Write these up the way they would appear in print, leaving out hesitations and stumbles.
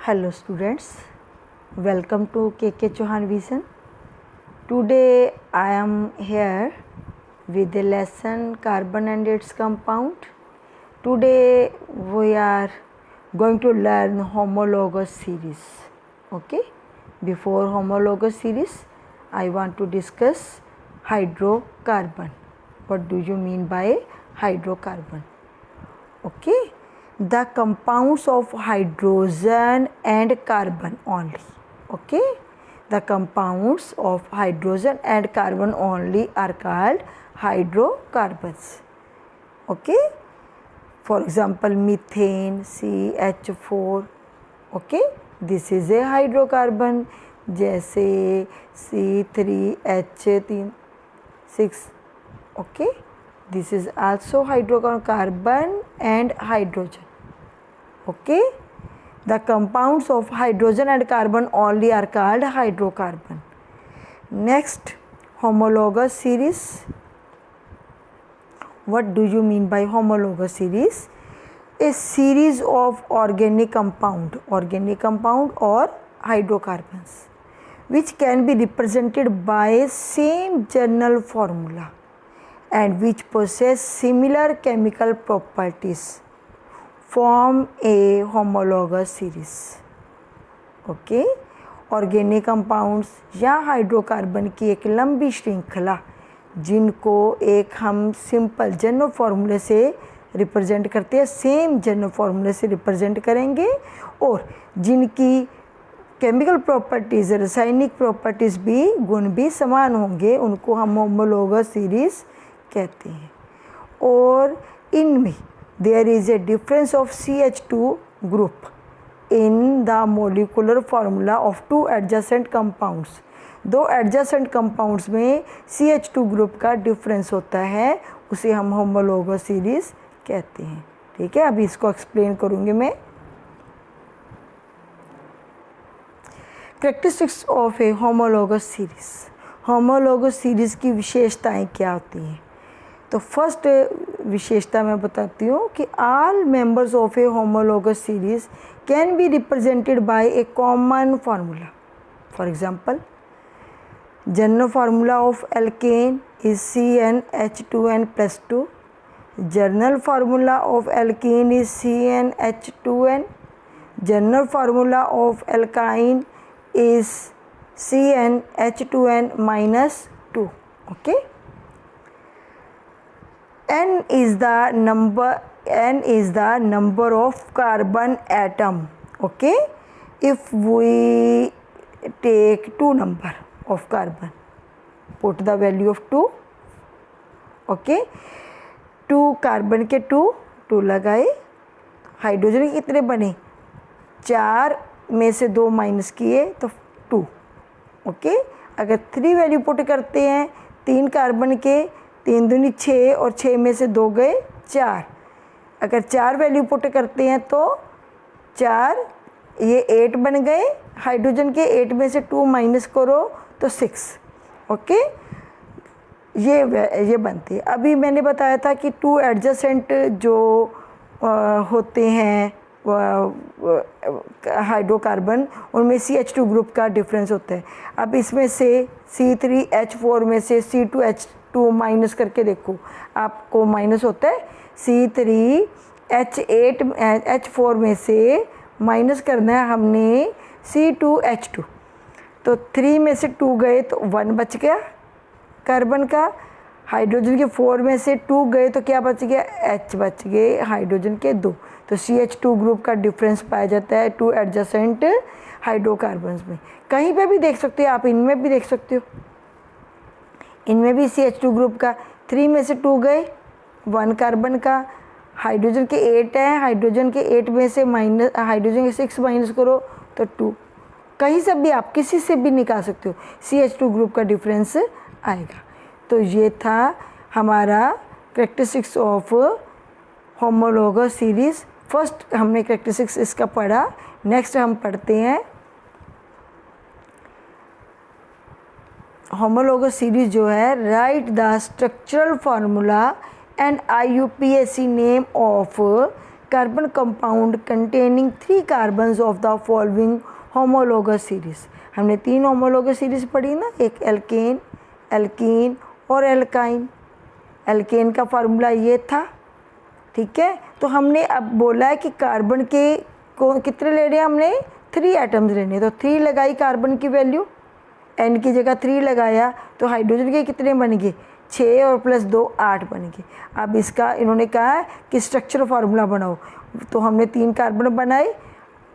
Hello students, welcome to KK Chauhan Vision. Today I am here with the lesson carbon and its compound. Today we are going to learn homologous series. Okay, before homologous series I want to discuss hydrocarbon. What do you mean by hydrocarbon? Okay, the compounds of hydrogen and carbon only. Okay, the compounds of hydrogen and carbon only are called hydrocarbons. Okay, for example methane, CH4. Okay, this is a hydrocarbon. जैसे C3H6. Okay, this is also hydrocarbon, carbon and hydrogen. Okay, the compounds of hydrogen and carbon only are called hydrocarbon. Next, homologous series. What do you mean by homologous series? A series of organic compound or hydrocarbons which can be represented by same general formula and which possess similar chemical properties form a homologous series. Okay, organic compounds या hydrocarbon की एक लंबी श्रृंखला जिनको एक हम simple general फार्मूले से रिप्रेजेंट करते हैं, सेम जनरल फार्मूले से रिप्रेजेंट करेंगे और जिनकी केमिकल प्रॉपर्टीज़, रासायनिक प्रॉपर्टीज़ भी, गुण भी समान होंगे, उनको हम होमोलोगस सीरीज़ कहते हैं. और इनमें there is a difference of CH2 group in the molecular formula of two adjacent compounds. दो एडजेसेंट कंपाउंड्स में CH2 ग्रुप का डिफरेंस होता है, उसे हम होमोलोगस सीरीज़ कहते हैं. ठीक है, अभी इसको एक्सप्लेन करूँगी मैं. Characteristics of A homologous series. Homologous series की विशेषताएं क्या होती हैं? तो फर्स्ट विशेषता मैं बताती हूँ कि all members of A homologous series can be represented by A common formula. For example, general formula of alkene is CnH2n+2. General formula of alkene is CnH2n. General formula of alkyne is CnH2n-2. Okay, n is the number of carbon atom. Okay, if we take 2 number of carbon, put the value of 2. Okay, 2 carbon के 2 लगाए, hydrogen के कितने बने? 4 में से 2 minus किए तो 2. Okay, अगर 3 वैल्यू पुट करते हैं, 3 कार्बन के, 3 दूनी 6 और 6 में से 2 गए 4. अगर 4 वैल्यू पुट करते हैं तो 4, ये 8 बन गए हाइड्रोजन के. 8 में से 2 माइनस करो तो 6. ओके, ये बनती है. अभी मैंने बताया था कि 2 एडजेसेंट जो होते हैं हाइड्रोकार्बन, उनमें CH2 ग्रुप का डिफरेंस होता है. अब इसमें से C3H4 में से C2H2 माइनस करके देखो, आपको माइनस होता है. C3H4 में से माइनस करना है हमने C2H2, तो 3 में से 2 गए तो 1 बच गया कार्बन का. हाइड्रोजन के 4 में से 2 गए तो क्या बच गया? H बच गए हाइड्रोजन के 2. तो CH2 ग्रुप का डिफरेंस पाया जाता है 2 एडजेसेंट हाइड्रोकार्बन्स में. कहीं पे भी देख सकते हो आप, इनमें भी देख सकते हो, इनमें भी CH2 ग्रुप का 3 में से 2 गए 1 कार्बन का. हाइड्रोजन के 8 है, हाइड्रोजन के 8 में से माइनस, हाइड्रोजन के 6 माइनस करो तो 2. कहीं से भी आप किसी से भी निकाल सकते हो, CH2 ग्रुप का डिफरेंस आएगा. तो ये था हमारा characteristics of homologous series. First हमने कैरेक्टरिस्टिक्स इसका पढ़ा. नेक्स्ट हम पढ़ते हैं होमोलोगस सीरीज़ जो है, right the structural formula and IUPAC name of carbon compound containing 3 carbons of the following homologous series। हमने 3 homologous series पढ़ी ना, एक एल्केन, एल्कीन और एल्काइन। एल्केन का फार्मूला ये था, ठीक है। तो हमने अब बोला है कि कार्बन के कितने ले रहे हैं, हमने 3 एटम्स लेने, तो 3 लगाई कार्बन की वैल्यू, एन की जगह 3 लगाया, तो हाइड्रोजन के कितने बन गए, 6 और प्लस 2 8 बन गए। अब इसका इन्होंने कहा है कि स्ट्रक्चर फार्मूला बनाओ, तो हमने 3 कार्बन बनाए,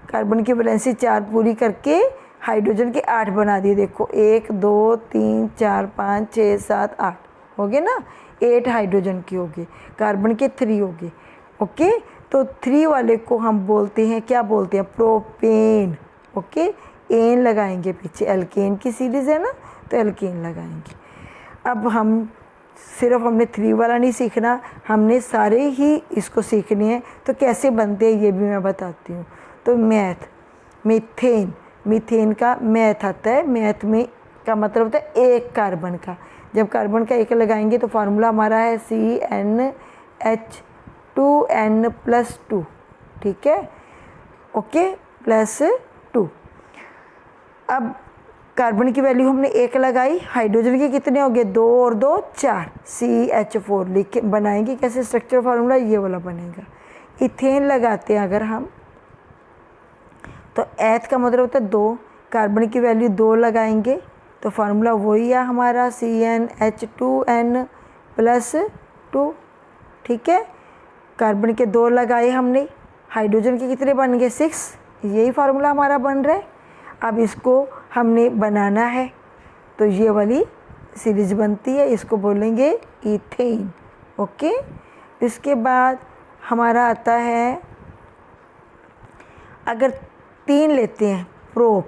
कार्बन की वैलेंसी 4 पूरी करके हाइड्रोजन के 8 बना दिए। देखो 1 2 3 4 5 6 7 8 हो गए ना, 8 हाइड्रोजन के हो गए, कार्बन के 3 हो गए। ओके, तो 3 वाले को हम बोलते हैं, क्या बोलते हैं, प्रोपेन। ओके, एन लगाएंगे पीछे, एल्केन की सीरीज़ है ना, तो एल्केन लगाएंगे। अब हम सिर्फ हमने 3 वाला नहीं सीखना, हमने सारे ही इसको सीखने हैं। तो कैसे बनते हैं ये भी मैं बताती हूँ। तो मैथ, मीथेन, मीथेन का मैथ आता है, मैथ में का मतलब होता है एक कार्बन का। जब कार्बन का एक लगाएंगे तो फार्मूला हमारा है CnH2n+2, ठीक है, ओके, +2। अब कार्बन की वैल्यू हमने 1 लगाई, हाइड्रोजन के कितने हो गए, 2 और 2 4, CH4 लिख के बनाएंगे। कैसे स्ट्रक्चर फार्मूला ये वाला बनेगा। इथेन लगाते हैं अगर हम, तो एथ का मतलब होता है 2, कार्बन की वैल्यू 2 लगाएंगे, तो फार्मूला वही है हमारा CnH2n+2, ठीक है। कार्बन के 2 लगाए हमने, हाइड्रोजन के कितने बन गए, 6, यही फार्मूला हमारा बन रहा है। अब इसको हमने बनाना है, तो ये वाली सीरीज बनती है, इसको बोलेंगे इथेन। ओके, इसके बाद हमारा आता है, अगर 3 लेते हैं प्रोप,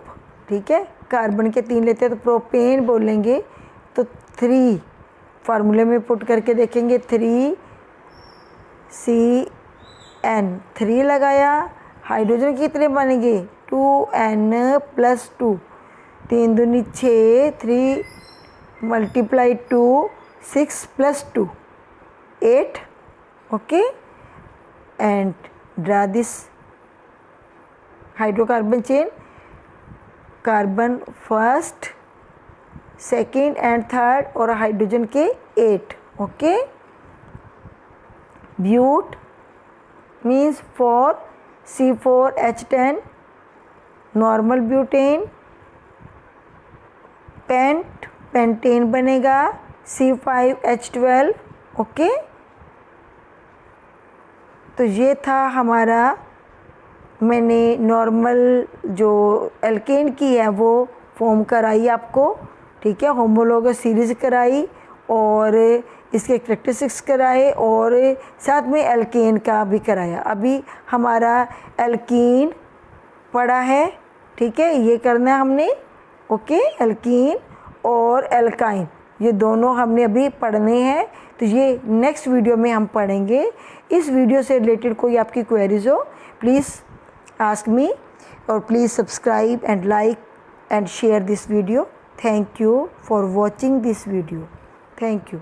ठीक है, कार्बन के 3 लेते हैं तो प्रोपेन बोलेंगे। तो 3 फार्मूले में पुट करके देखेंगे, 3CN, 3 लगाया, हाइड्रोजन के कितने बनेंगे, 2n+2, 3 दूनी 6, 3 × 2 6 + 2 8, okay, and draw this hydrocarbon chain, carbon first, second and third, और हाइड्रोजन के 8, okay. But means 4, C4H10, normal butane, pentane बनेगा, C5H12, ओके। तो ये था हमारा, मैंने नॉर्मल जो एल्केन की है वो फॉर्म कराई आपको, ठीक है, होमोलोगस सीरीज कराई और इसके कैरेक्टरिस्टिक्स कराए और साथ में एल्केन का भी कराया। अभी हमारा एल्कीन पढ़ा है, ठीक है, ये करना है हमने, ओके। एल्कीन और एल्काइन ये दोनों हमने अभी पढ़ने हैं, तो ये नेक्स्ट वीडियो में हम पढ़ेंगे। इस वीडियो से रिलेटेड कोई आपकी क्वेरीज हो, प्लीज़ आस्क मी, और please subscribe and like and share this video. Thank you for watching this video. Thank you.